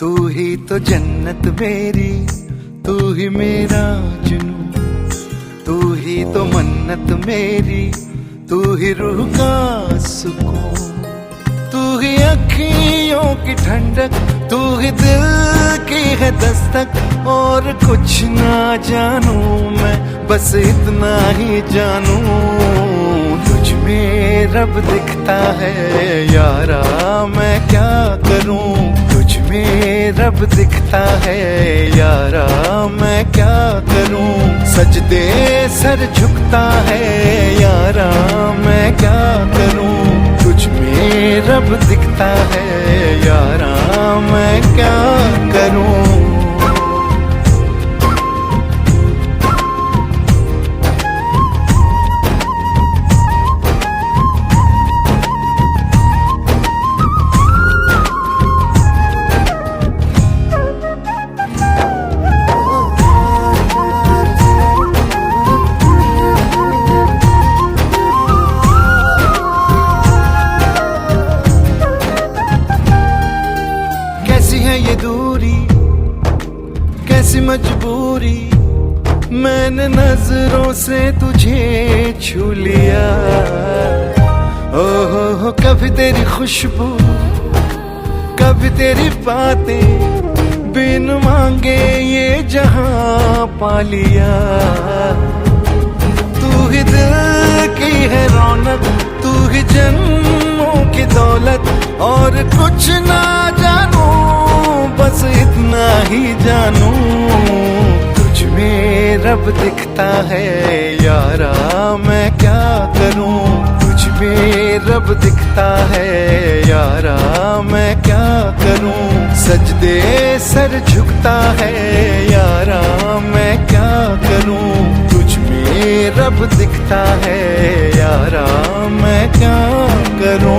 तू ही तो जन्नत मेरी, तू ही मेरा जुनून, तू ही तो मन्नत मेरी, तू ही रूह का सुकून, तू ही अखियों की ठंडक, तू ही दिल की है दस्तक। और कुछ ना जानू मैं, बस इतना ही जानू, तुझ में रब दिखता है यारा, मैं क्या करूं। तुझ में रब दिखता है यारा, मैं क्या करूं। सजदे सर झुकता है यारा, मैं क्या करूं। तुझ में रब दिखता है यारा, मैं क्या करूं। ये दूरी कैसी मजबूरी, मैंने नजरों से तुझे छू लिया। ओहो कभी तेरी खुशबू, कभी तेरी बातें, बिन मांगे ये जहां पा लिया। तू ही दिल की है रौनक, तू ही जन्मों की दौलत, और कुछ ना जानू, बस इतना ही जानू। तुझ में रब दिखता है यारा, मैं क्या करूं। तुझ में रब दिखता है यारा, मैं क्या करूं। सजदे सर झुकता है यारा, मैं क्या करूं। तुझ में रब दिखता है यारा, मैं क्या करूं।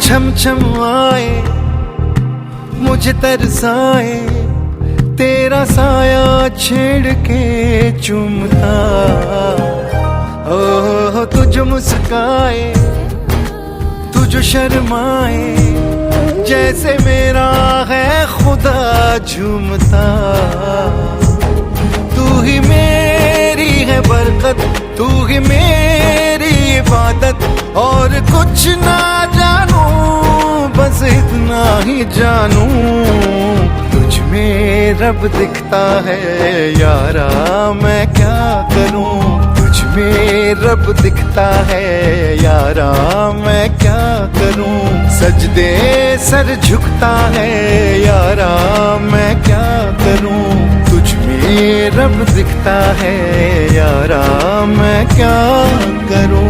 छम छम आए मुझे तरसाए, तेरा साया छेड़ के चूमता। ओह तुझ मुस्काए, तुझ शर्माए, जैसे मेरा है खुदा झूमता। तू ही मेरी है बरकत, तू ही मेरी इबादत, और कुछ ना जानू, बस इतना ही जानू। तुझ में रब दिखता है यारा, मैं क्या करूं। तुझ में रब दिखता है यारा, मैं क्या करूं। सजदे सर झुकता है यारा, मैं क्या करूं। तुझ में रब दिखता है यारा, मैं क्या करूं।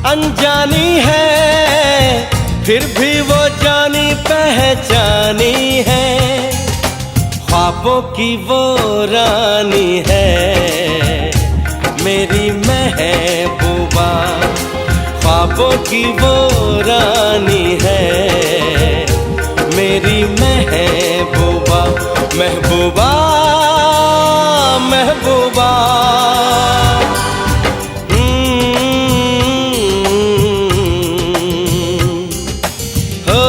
अनजानी है फिर भी वो जानी पहचानी है, ख्वाबों की वो रानी है मेरी महबूबा, ख्वाबों की वो रानी है मेरी महबूबा, महबूबा महबूबा। हो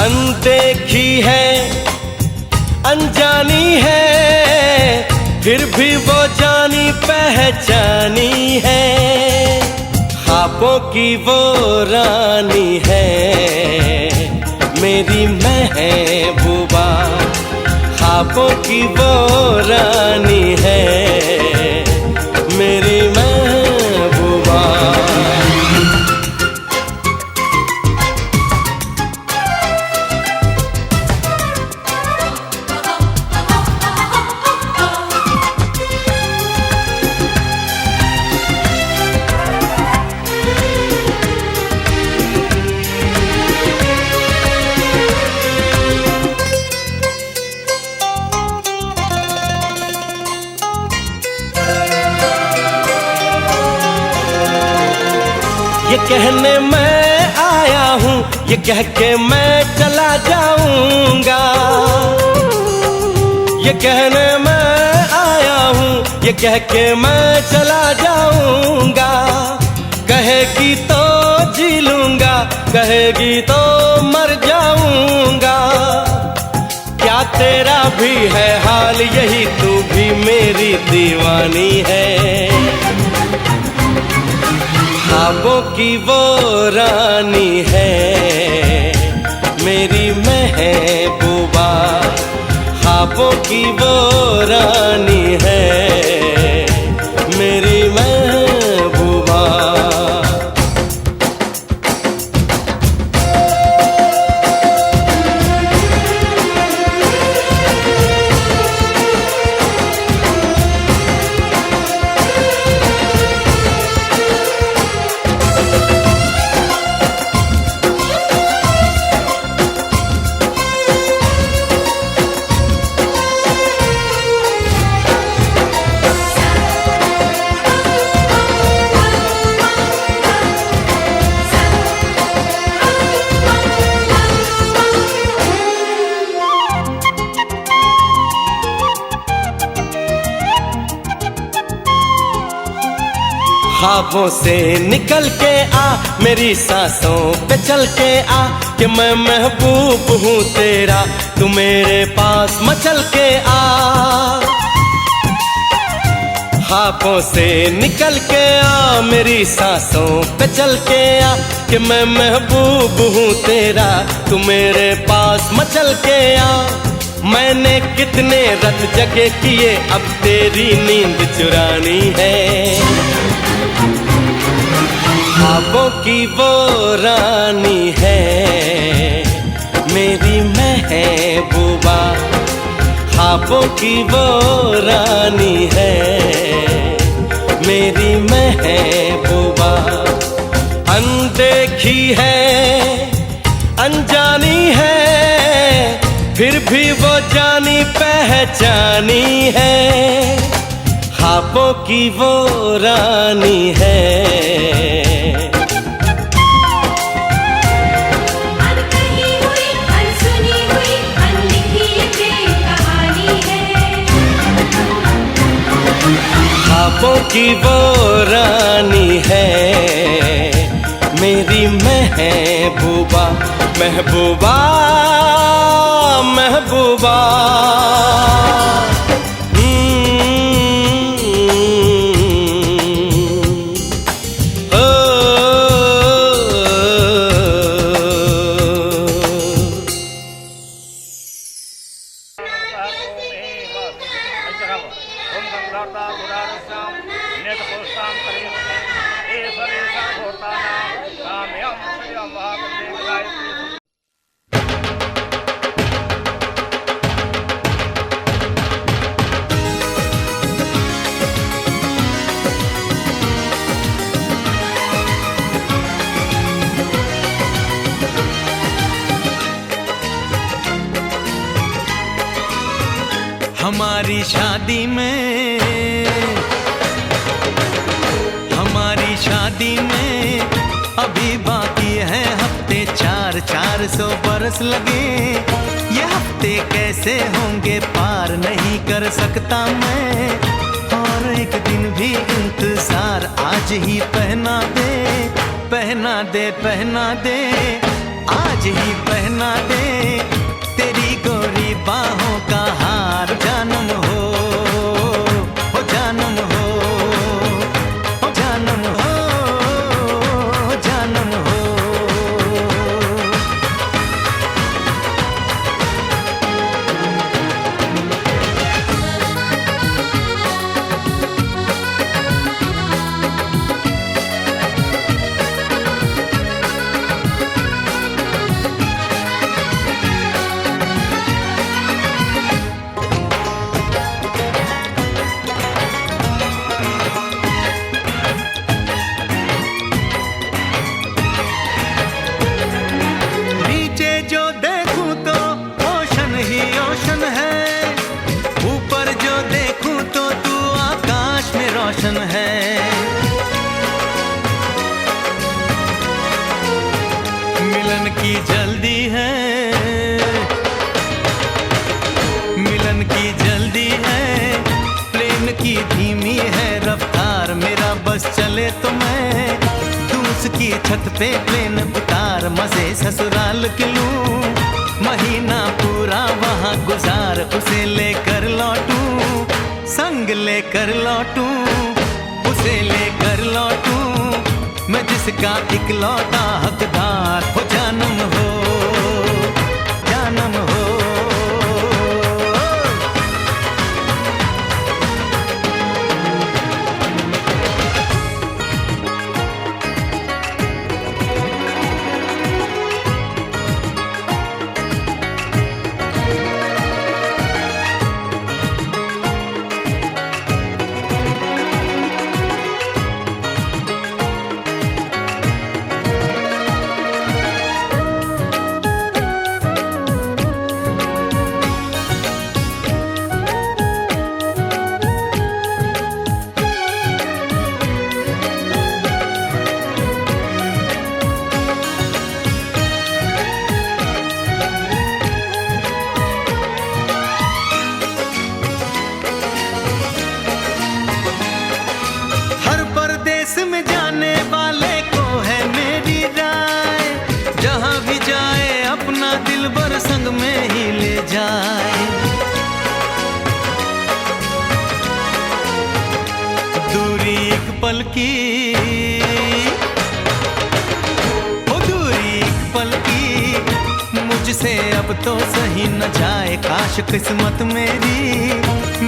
अनदेखी है अनजानी है फिर भी वो जानी पहचानी है, ख्वाबों की वो रानी है मेरी महबूबा, ख्वाबों की वो रानी है मेरी महबूबा। ये कहने मैं आया हूँ, ये कह के मैं चला जाऊंगा, ये कहने मैं आया हूँ, ये कह के मैं चला जाऊंगा, कहेगी तो जी लूंगा, कहेगी तो मर जाऊंगा, क्या तेरा भी है हाल यही, तू भी मेरी दीवानी है, ख्वाबों की वो रानी है मेरी महबूबा, ख्वाबों की वो रानी है मेरी महबूबा। ख्वाबों से निकल के आ मेरी सांसों पे चल के आ, कि मैं महबूब हूँ तेरा तू मेरे पास मचल के आ, ख्वाबों से निकल के आ मेरी सांसों पे चल के आ, कि मैं महबूब हूँ तेरा तू मेरे पास मचल के आ, मैंने कितने रत जगे किए अब तेरी नींद चुरानी है, ख्वाबों की वो रानी है मेरी महबूबा, ख्वाबों की वो रानी है मेरी महबूबा। अनदेखी है अनजानी है फिर भी वो जानी पहचानी है, ख्वाबों की वो रानी है। अनकही हुई अनसुनी हुई अनलिखी ये प्रेम कहानी है, ख्वाबों की वो रानी है मेरी महबूबा, महबूबा महबूबा। हमारी शादी में, हमारी शादी में अभी बाकी है हफ्ते 400 बरस लगे। ये हफ्ते कैसे होंगे पार नहीं कर सकता मैं, और एक दिन भी इंतजार आज ही पहना दे, पहना दे, पहना दे, आज ही पहना दे तेरी गोरी बाहों का हार। जानम हो जानम हो, जानम हो, जानम हो। है मिलन की जल्दी है, मिलन की जल्दी है, प्लेन की धीमी है रफ्तार। मेरा बस चले तो मैं दूं उसकी छत पे प्लेन उतार, मजे ससुराल के लूं, महीना पूरा वहाँ गुजार, उसे लेकर लौटूं, संग लेकर लौटूं, उसे लेकर लौटूं, मैं जिसका इकलौता हकदार हो। जानम हो, जानम हो। में जाने वाले को है मेरी राय, जहां भी जाए अपना दिलबर संग में ही ले जाए। दूरी एक पल की, ओ दूरी एक पल की, मुझसे अब तो सही न जाए। काश किस्मत मेरी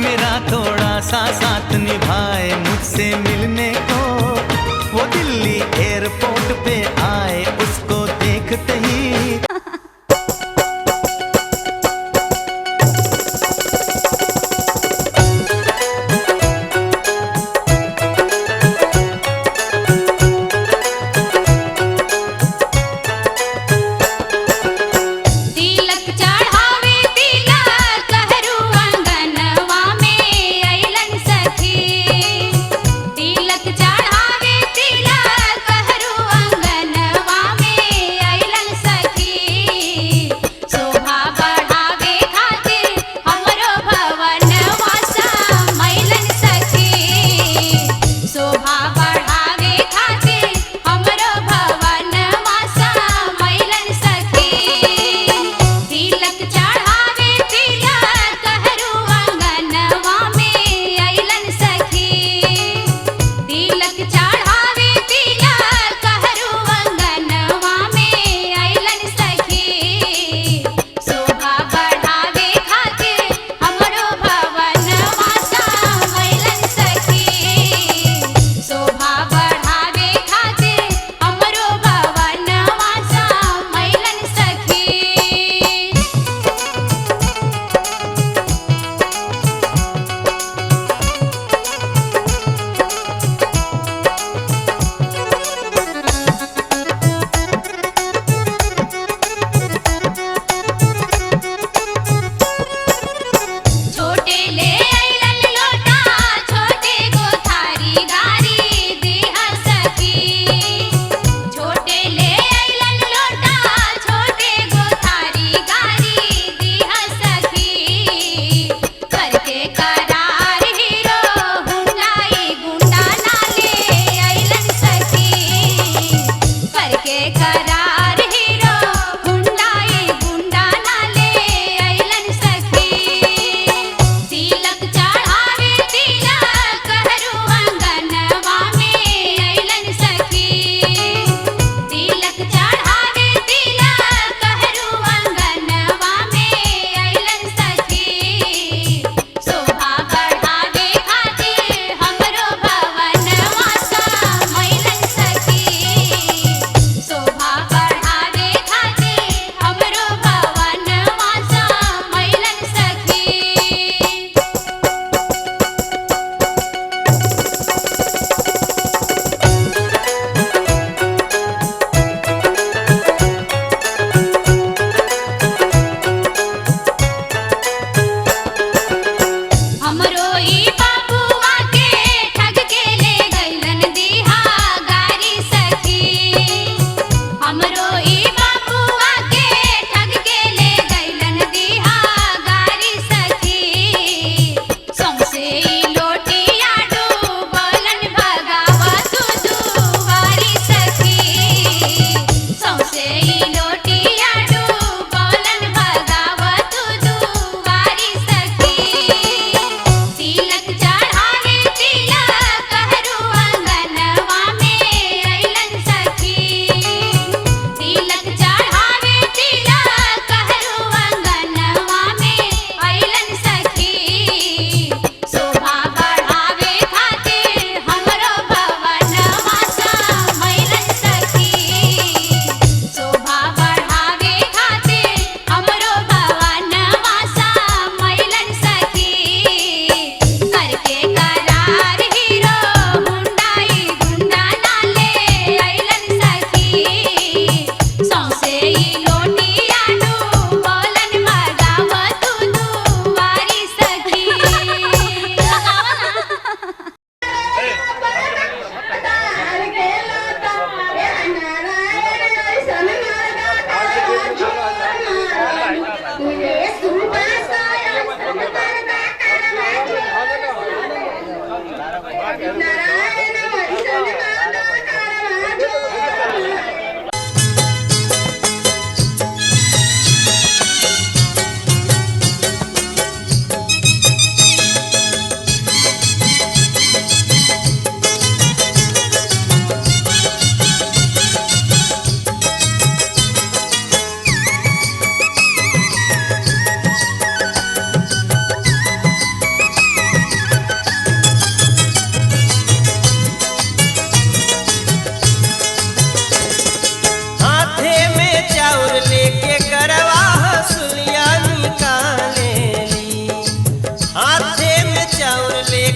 मेरा थोड़ा सा साथ निभाए, मुझसे मिलने को वो दिल्ली एयरपोर्ट पे आए, उसको देखते ही तिलक चढ़ावे तिलक हरू अंगनवा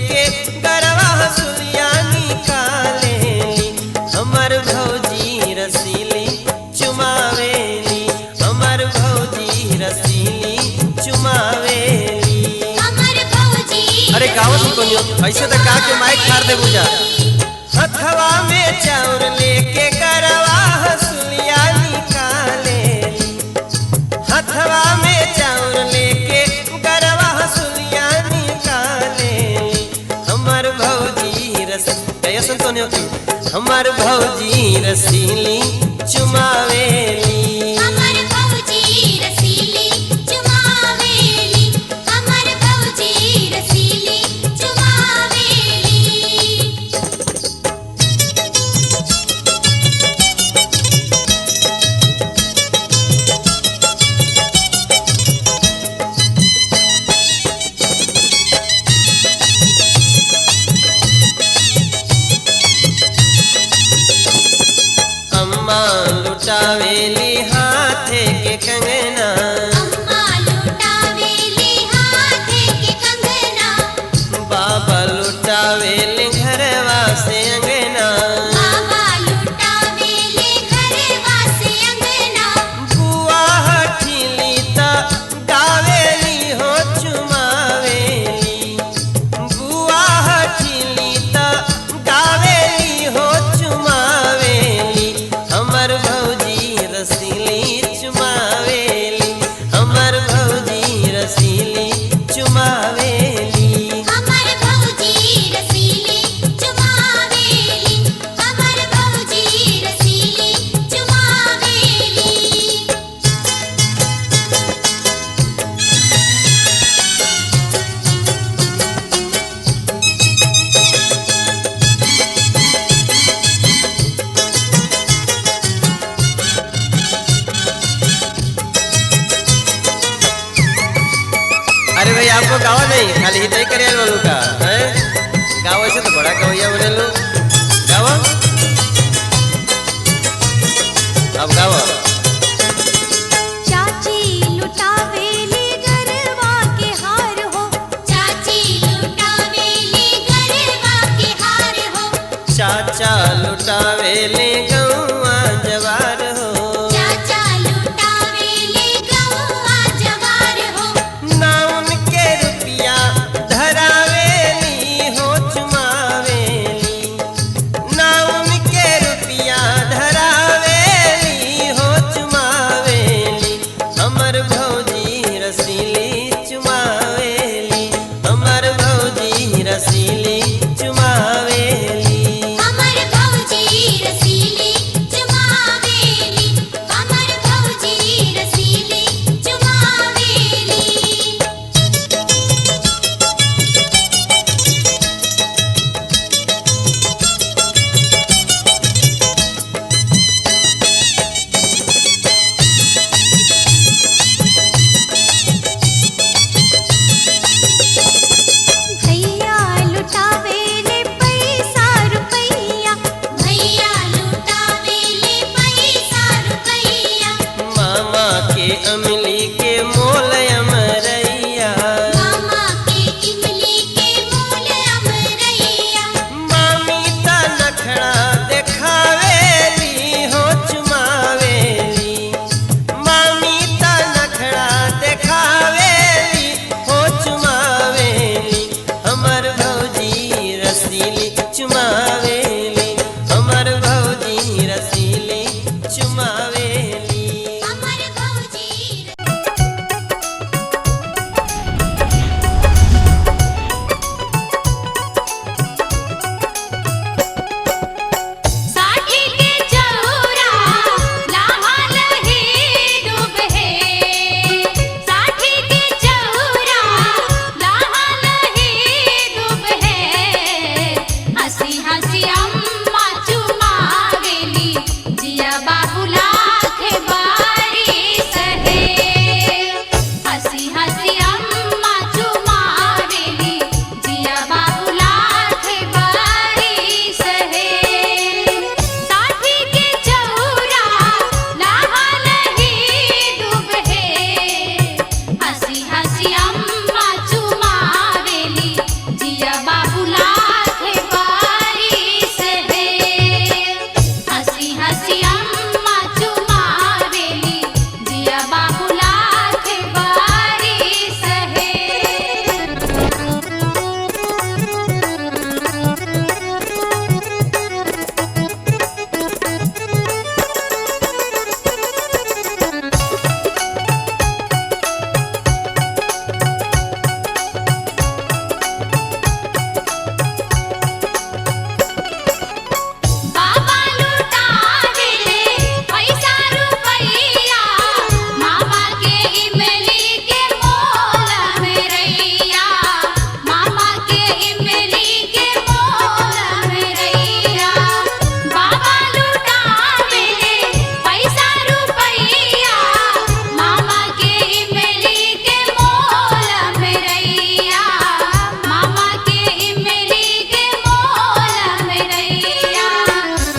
लेके गरवा हसुलिया निकालेली हमर भौजी रसीली चुमावेली हमर भौजी रसीली चुमावेली अमर भौजी अरे गाँव से कोनियो ऐसे तो का के माइक खार दे बुझा हथवा में चाउर लेके गरवा हसुलिया निकालेली हथवा में चाउर लेके गरवा हसुलिया निकालेली हमर भौजी रस कहिया सुन तो नहीं होती हमर भौजी रसीली चुमावेली अमर भौजी रसीली चुमावेली अमर भौजी रसीली चुमावेली अम्मा लुटावेली हाथे के कंगना अम्मा लुटावेली हाथे के कंगना बाबा लुटावेली घरवा से अंगना बाबा लुटावेली घरवा से अंगना बुआ हठीली ता गावेली हो चुमावेली बुआ हठीली ता गावेली हो चुमावेली हमर भौजी रसीली चुमावेली हमर भौजी रसीली चुमावेली अमर भौजी रसीली चुमावेली अमर भौजी रसीली चुमावेली अरे भाई आपको गावा नहीं खाली हित ही करे वालों का है गावा से तो बड़ा गवैया बने लो गावा अब गावा चाची लुटावेली गरवा के हार हो चाची लुटावेली गरवा के हार हो चाचा लुटावेले गौआ जवार हो चाचा लुटावेली गौआ जवार हो ना उनके रुपया धरावेली हो चुमावेली ना उनके रुपया धरावेली हो चुमावेली हमर भौजी रसीली चुमावेली हमर भौजी रसीली चुमावेली अमर भौजी रसीली बाबूला थे बारिश है हंसी हंसी अम्मा चुमावेली जिया बाबूला थे बारिश है बाबा लुटावेले पैसा रुपैया मामा के इमली के मोल में रैया मामा के इमली के मोल में रैया बाबा लुटावेले पैसा रुपैया मामा के इमली के मोल में रैया मामा के इमली के मोल में रैया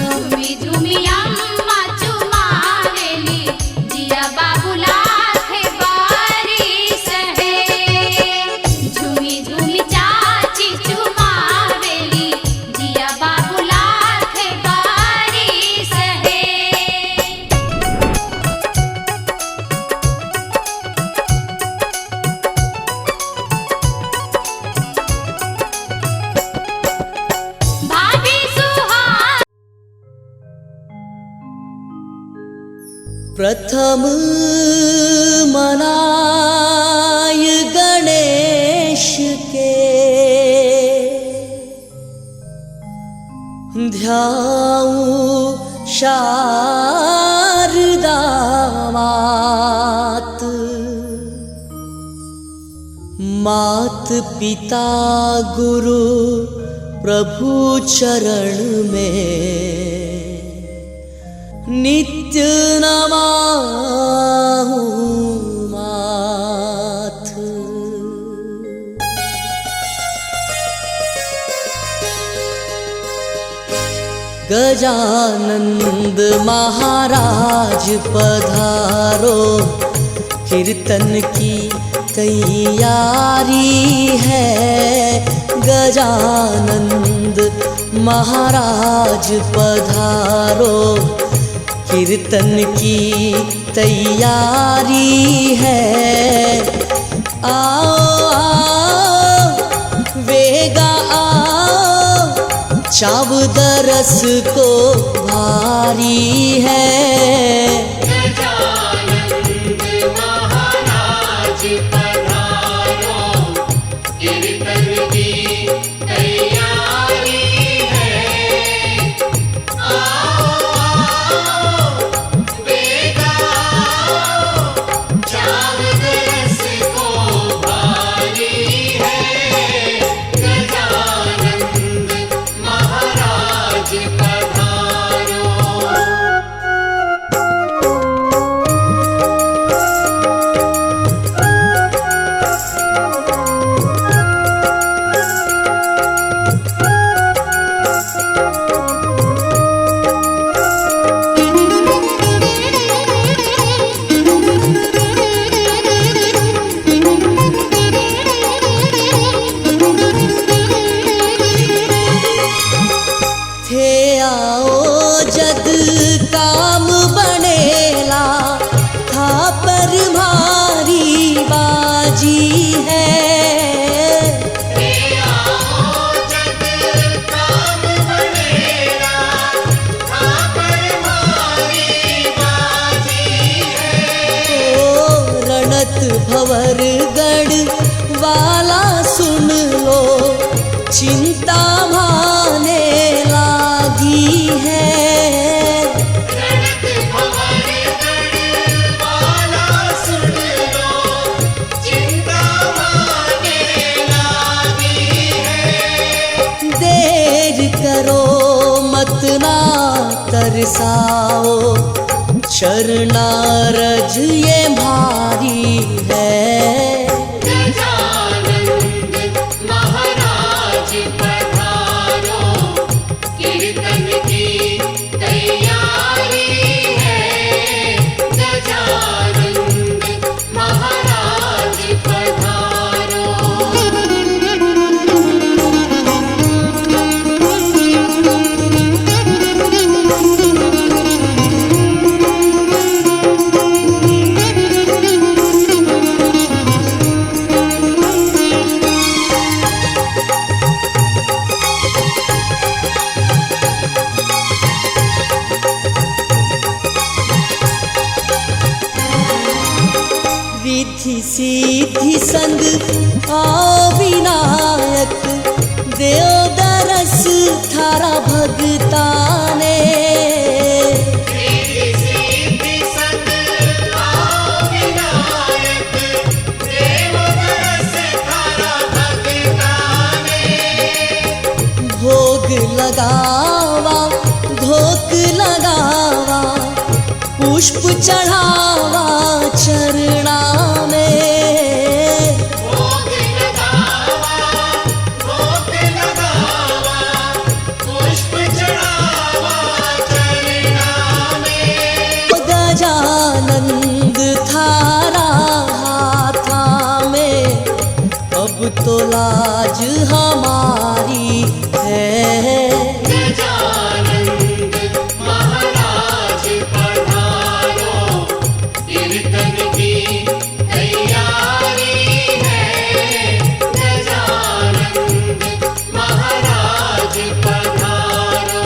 झूमी झूमी अम्मा चुमावेली जिया बाबूला थे बारिश है झूमी झूमी चाची चुमावेली जिया बाबूला थे बारिश है भाभी सुहा प्रथम मनाय गणेश के ध्याऊं शारदा मात मात पिता गुरु प्रभु चरण में नित्य नमाहूं माथ गजानंद महाराज पधारो कीर्तन की तैयारी है गजानंद महाराज पधारो कीर्तन की तैयारी है आओ आओ वेगा आओ चाव दरस को भारी है भंवर गढ़ वाला सुन लो चिंता भाने लागी है। देर करो मत ना तरसाओ शरणारज ये भारी है। गजानंद महाराज पधारो कीर्तन की तैयारी है। गजानंद महाराज पधारो। संग आओ विनायक, देव दरस थारा भगता ने। भोग लगावा धोक लगावा, पुष्प चढ़ावा चरणा में। भोग लगावा भोग लगावा, पुष्प चढ़ावा चरणा में। गजानंद थारा हाथा में, अब तो लाज हमारी है। गजानंद महाराज पधारो, कीर्तन की तैयारी है। गजानंद महाराज पधारो।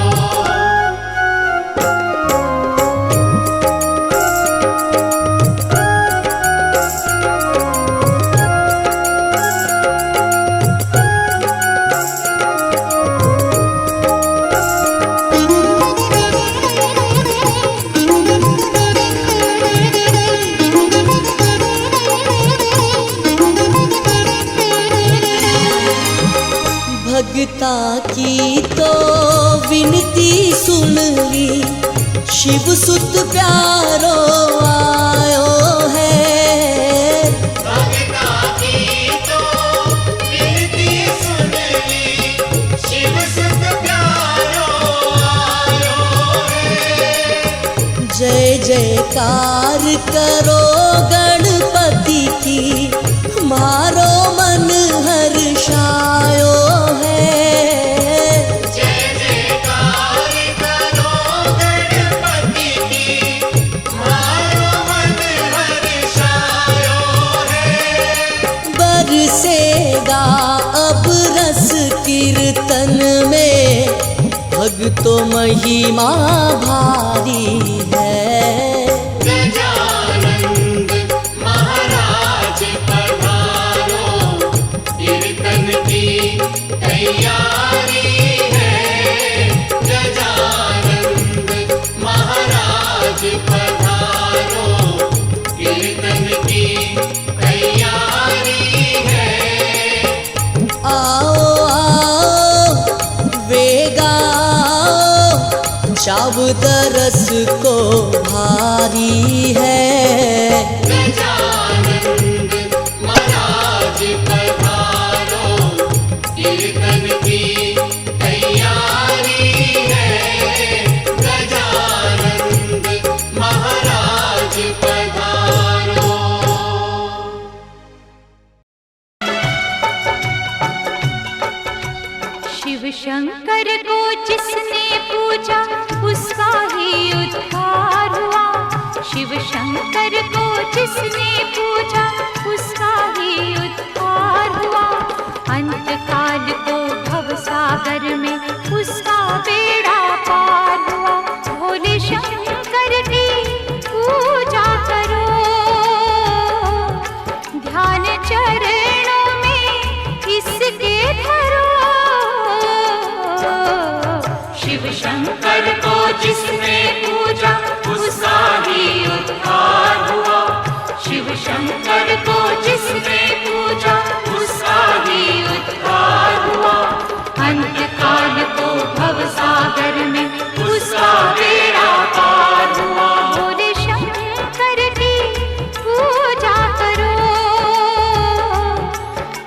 भगता की तो विनती सुन ली, शिव सुत प्यारो आयो है। भगता की तो विनती सुन ली, शिव सुत प्यारो आयो है। जय जयकार करो गणपति की, मारो मन हर्षायो है। जय जयकार करो गणपति की, मारो मन हर्षायो है। बरसेगा अब रस कीर्तन में, भक्तों महिमा भारी है। गजानंद महाराज पधारो, कीर्तन की तैयारी है। गजानंद महाराज पधारो, कीर्तन की तैयारी है। आओ आओ वेगा आओ, चाव दरस को भारी है। गजानंद महाराज पधारो, कीर्तन की तैयारी है। गजानंद महाराज पधारो। शिव शंकर को जिसने पूजा उसका ही उद्धार हुआ। शिव शंकर को जिसने पूजा उसका ही उद्धार हुआ। अंत काल को भव सागर में उसका बेड़ा पार हुआ। भोले शंकर की पूजा करो, ध्यान चरणों में इसके धरो। शिव शंकर को जिसने पूजा उसका ही उद्धार हुआ। शिव शंकर को जिसने पूजा उसका ही उद्धार हुआ। अंत काल को भव सागर में उसका बेड़ा पार हुआ। भोले शंकर की पूजा करो,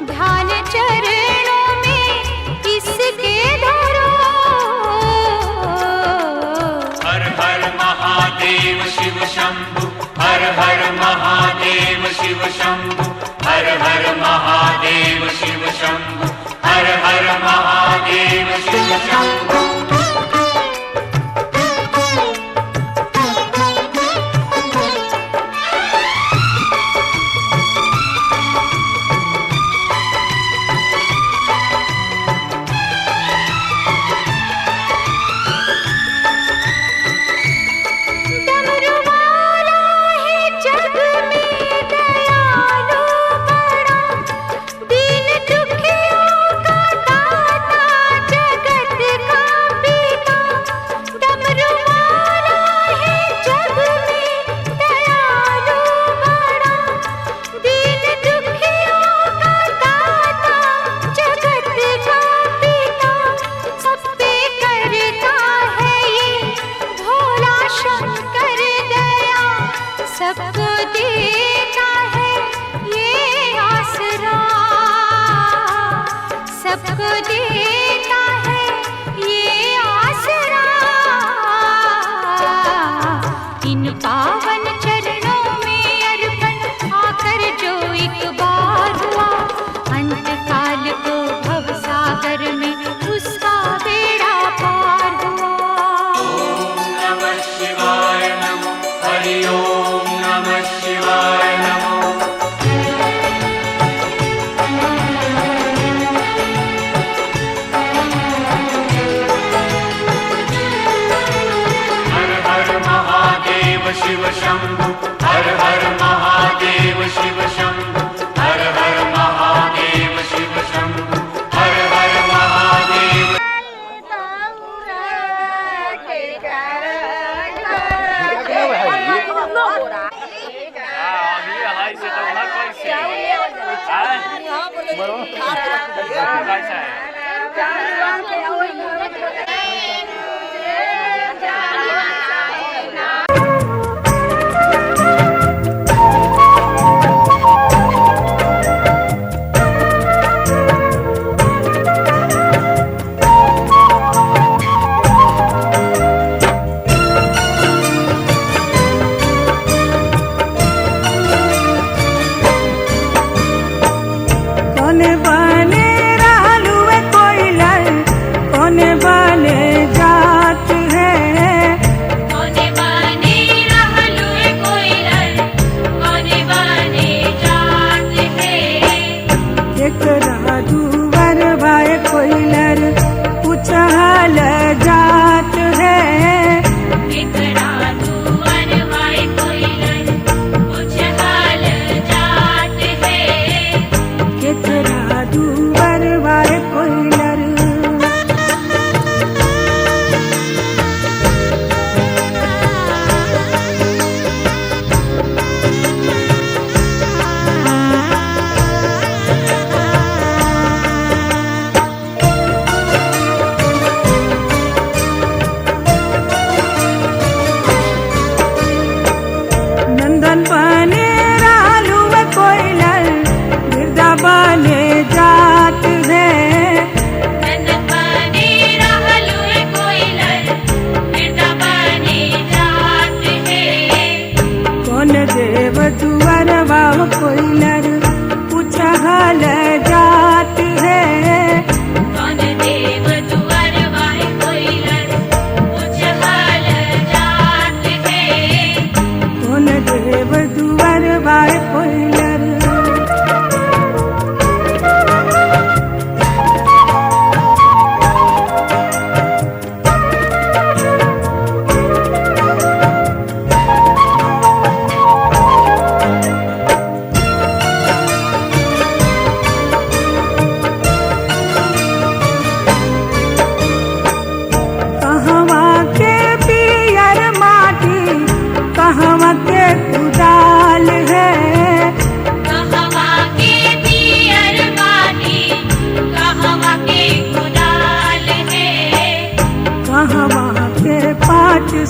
ध्यान चरणों में इसके धरो। हर हर महादेव शिव शंभु, हर हर महादेव शिव शंभु, हर हर महादेव शिव शंभु, हर हर महादेव शिव शंभु। शिव शंभु हर हर महादेव शिव शंभु हर हर महादेव शिव शंभु हर हर महादेव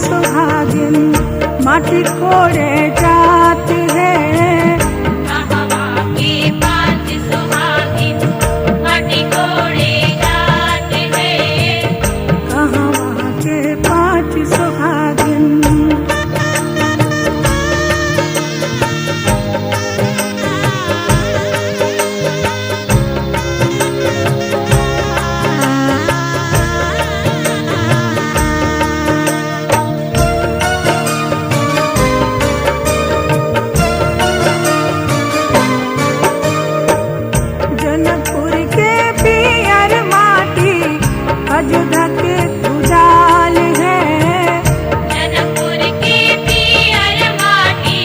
सुहागिन माटी कोड़े जाती है। कहवा के पाँच सुहागिन माटी कोड़े जाते हैं। कहवा के पाँच सुहागिन अयोध्या के खुदाल है। जनकपुर के पियर माटी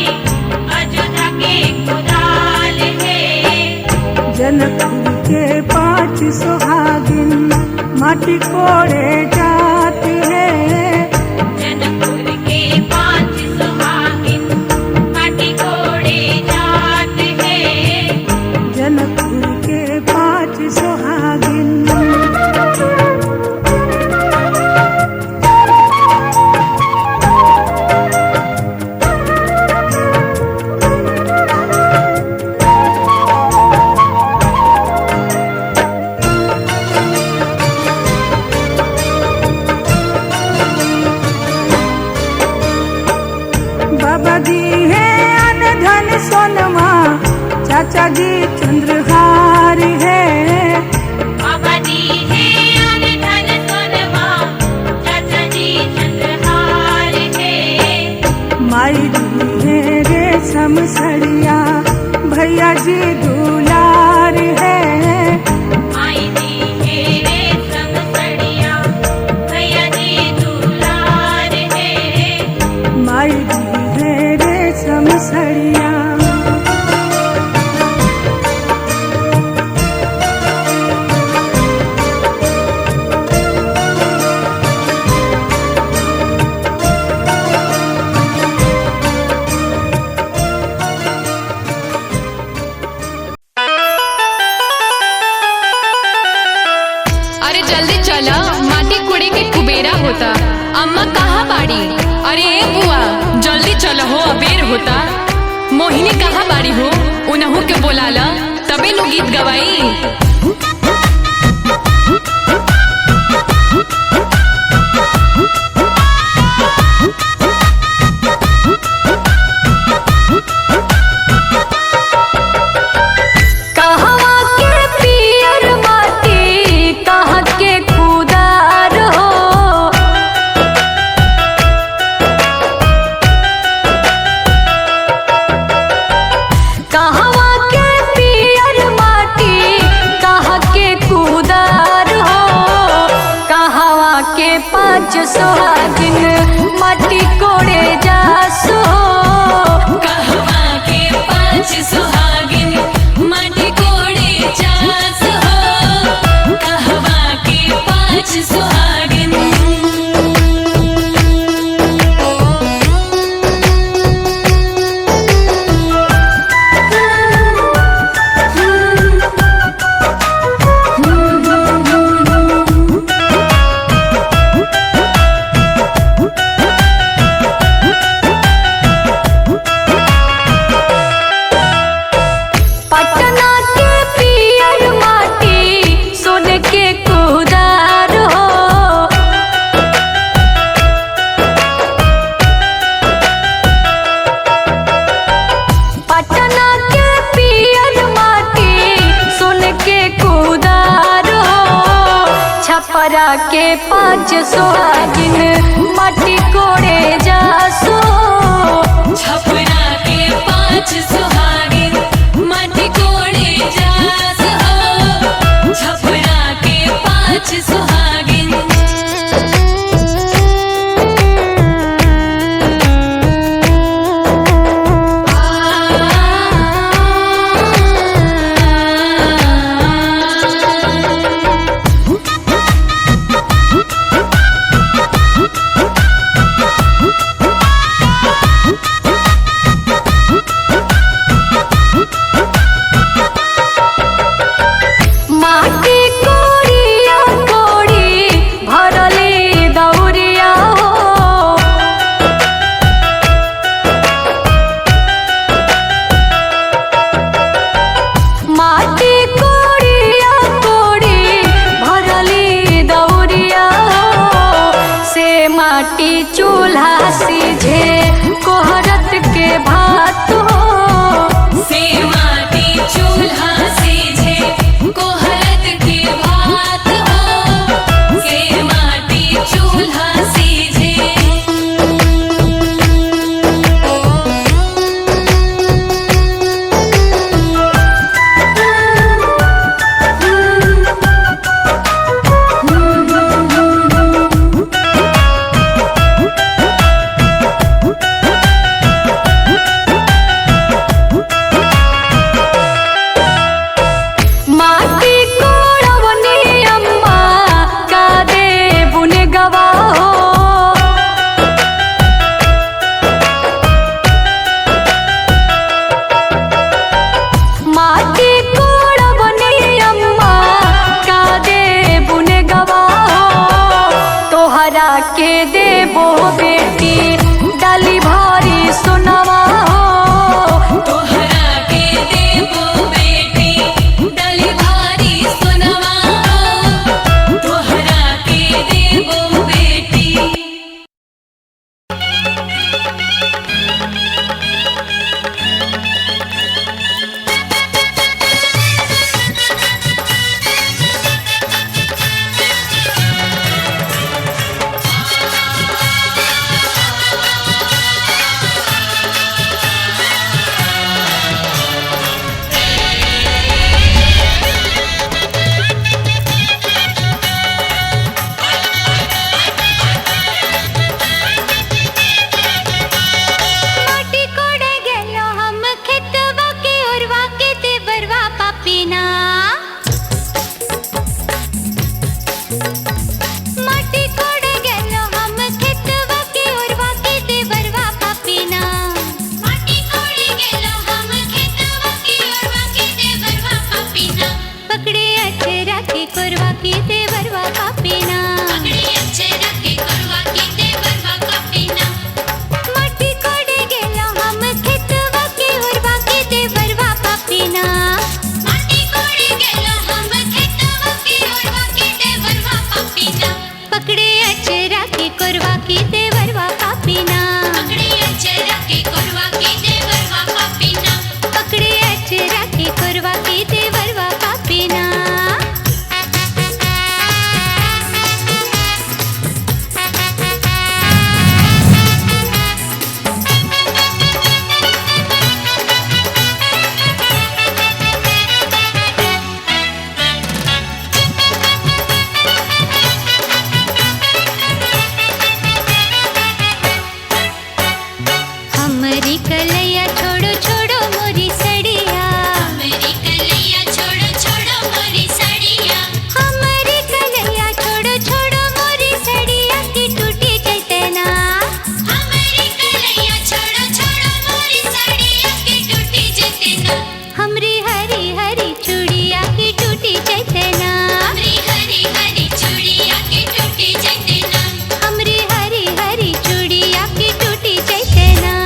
अयोध्या के खुदाल है। जनकपुर के पाँच सुहागिन माटी कोड़े जाती है। जनकपुर के पाँच सुहागिन माटी कोड़े जाते हैं। जनकपुर के पाँच सुहागिन बाबा जी है अन धन सोनमा, चाचा जी चंद्रहार है। बाबा जी है अन धन सोनमा, चाचा जी चंद्रहार है। माई जी है रेशम सड़िया, भैया जी दुलार है। माई जी है रेशम सड़िया, भैया जी दुलार है। माई जी है चला माटी कुड़े के कुबेरा होता। अम्मा कहाँ बाड़ी? अरे ए बुआ जल्दी चलो हो, अबेर होता। मोहिनी कहाँ बाड़ी हो? उनहु के बोलाला तबे नु गीत गवाई। सुहागिन माटी कोड़े जासो, कहवा के पाँच सुहागिन माटी कोड़े जासो, कहवा के पाँच सुहागिन। छपरा के पाँच सुहागिन माटी कोड़े जासो, छपरा के पाँच सुहागिन माटी कोड़े जासो, छपरा के पाँच सुहागिन। माटी चूल्हा सीझे कोहरत के भात हो, से माटी चूल्हा सीझे कोहरत के भात हो, से माटी चूल्हा सीझे। के देबो बेटी डाली भारी सुनवा हो, तोहरा के देबो बेटी डाली भारी सुनवा हो, तोहरा के देबो बेटी। कोरवा की देवरवा पापीना पकड़े अचरा के कोरवा के देवरवा पापीना पकड़े अचरा के कोरवा की देवरवा पापीना हमरी कलैया छोड़ो छोड़ो मोरी सड़िया मेरी कलैया छोड़ो छोड़ो मोरी साड़िया हमारी कलैया छोड़ो छोड़ो मोरी सड़िया की टूटी चैतना हमारी कलैया छोड़ो छोड़ो मोरी साड़िया की टूटी जतना हमरी हरी हरी चूड़िया की टूटी चैतना हमरी हरी हरी चूड़िया की टूटी जतना हमरी हरी हरी चूड़िया की टूटी चैतना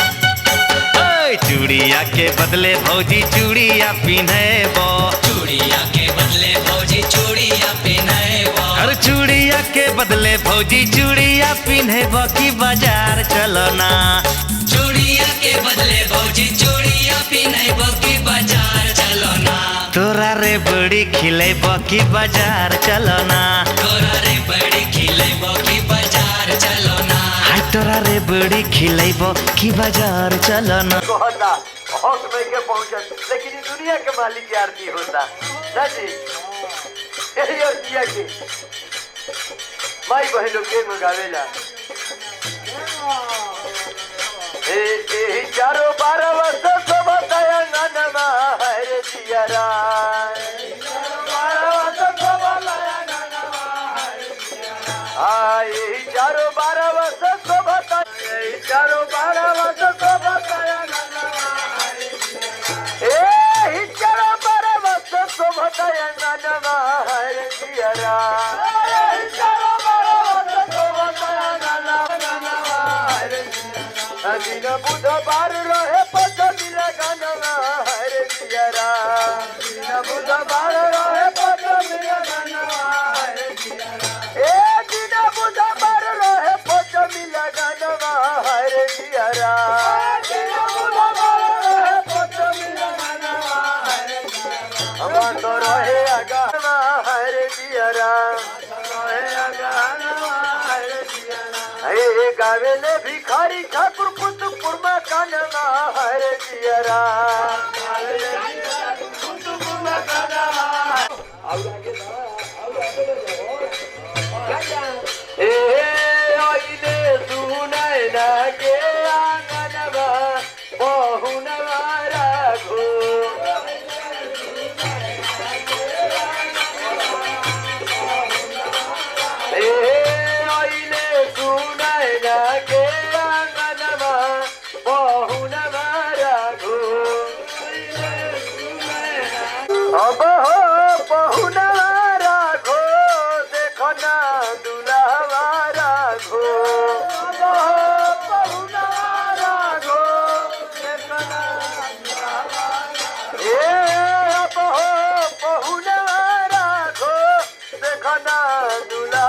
ओए, चूड़िया के बदले भौजी चूड़िया पिन्हे बो चूड़िया के बदले भौजी चूड़िया पिन्हे बो अरे चूड़िया के बदले भौजी चूड़िया पिन्हे बो की बाजार चलो ना चूड़िया के बदले भौजी चूड़िया पिन्हे बो की बाजार चलो ना तोरा रे बड़ी खिले बो की बाजार चलो ना तोरा रे बड़ी खिले बो की बाजार चलो ना हाय तोरा रे बड़ी खिले बो की बाजार चलो ना होता हौस में के पहुंचत लेकिन ये दुनिया के मालिक की आरती होता ना जी यही और किया के माई बहनों के मंगावेला ए चारों 12 वर्ष तो बताया नानमा हरे जियारा 12 वर्ष तो बताया नानमा हरे जियारा आई चारों 12 वर्ष तो बताया चारों 12 वर्ष तो बताया नानमा हरे जियारा ए चारों 12 वर्ष तो बताया नानमा हरे जियारा चारों 12 वर्ष तो बताया नानमा हरे जियारा दिन बुधवार रहे पचमी लगाना हरे जियारा दिन बुधवार रहे पचमी लगाना हरे जियारा ए दिन बुधवार रहे पचमी लगाना हरे जियारा दिन बुधवार रहे पचमी लगाना हरे जियारा हम तो रहे अगाना हरे जियारा रहे अगाना हरे जियारा ए गावेले भिखारी ठाकुर कुतुपुर में कानमा हरे जियारा कुतुपुर में कानमा ए आइले सुनाय ना के आंगनवा बहुनवा राखो ए आइले सुनाय ना के आंगनवा बहुनवा राखो अब हो बहुनवा राखो देखो ना दुल्हवा राखो अब हो बहुनवा राखो देखो ना दुल्हवा ए अब हो बहुनवा राखो देखो ना दुल्हा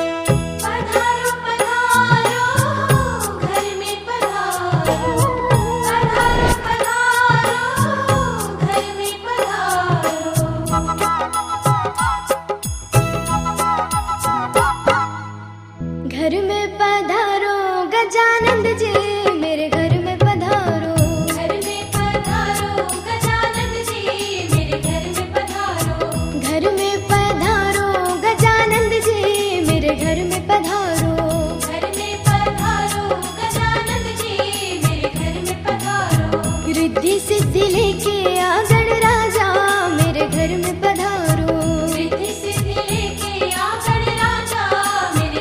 पधारो पधारो घर में पधारो पधारो पधारो घर में पधारो घर में पधारो गजानंद जी मेरे घर में पधारो घर में पधारो गजानंद जी मेरे घर में पधारो घर में पधारो गजानंद जी मेरे घर में पधारो घर में पधारो गजानंद जी मेरे घर में पधारो रिद्धि सिद्धि लेके आ गणराजा मेरे घर में पधारो रिद्धि सिद्धि लेके आ गणराजा मेरे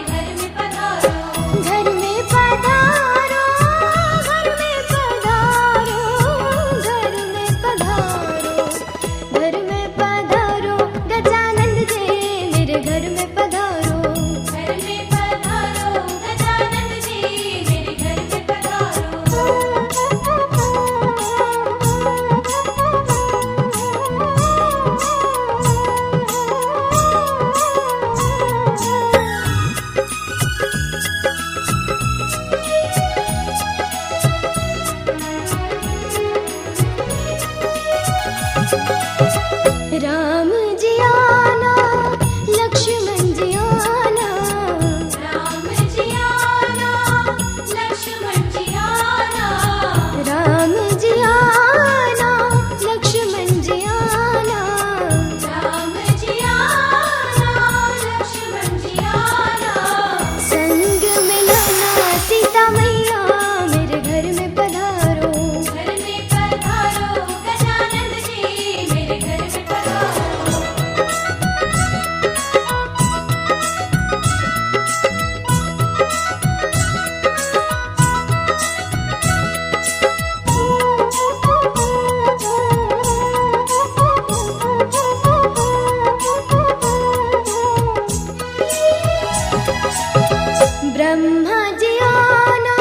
ब्रह्मा जी आना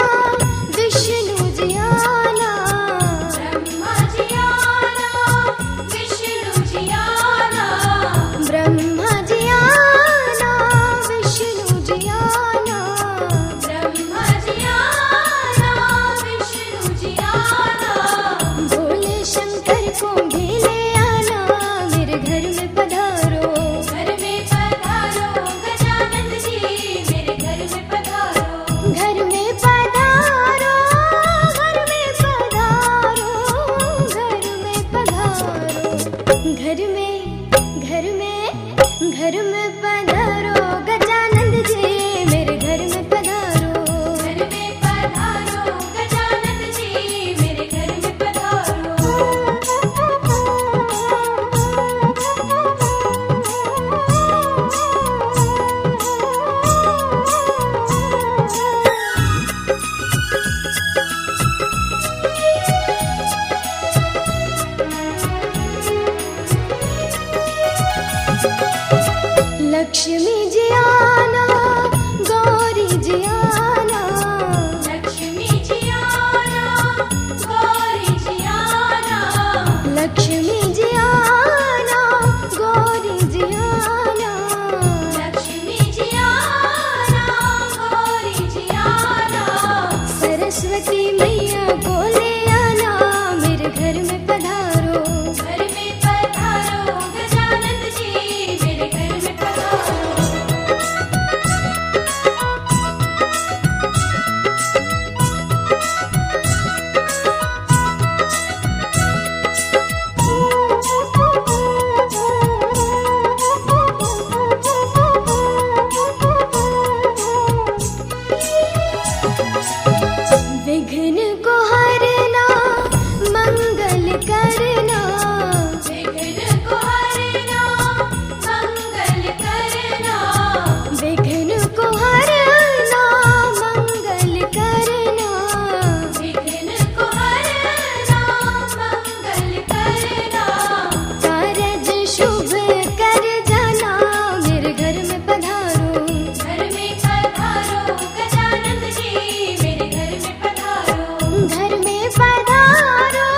विष्णु जी आना ब्रह्मा जी आना विष्णु जी आना ब्रह्मा जी आना विष्णु जी आना ब्रह्मा जी आना विष्णु जी आना भोले शंकर को भी ले आना मेरे घर में पधारो घर में पधारो गजानन जी मेरे घर में पधारो घर में पधारो घर में पधारो घर में पधारो घर में पधारो गजानंद जी मेरे घर में पधारो घर में पधारो गजानन जी मेरे घर में पधारो लक्ष्मी जी आना गौरी जी आना लक्ष्मी जी आना गौरी जी आना लक्ष्मी जी आना गौरी जी आना लक्ष्मी जी आना गौरी जी आना सरस्वती मैया को ले आना मेरे घर में पधारो घर में पधारो गजानन जी मेरे घर में पधारो विघ्न को हरना मंगल करना विघ्न को हरना मंगल करना विघ्न को हरना मंगल करना विघ्न को हरना मंगल करना कारज शुभ कर जाना मेरे घर में पधारो घर में पधारो गजानन जी मेरे घर में पधारो घर में पधारो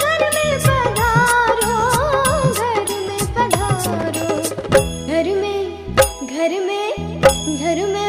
घर में पधारो घर में पधारो घर में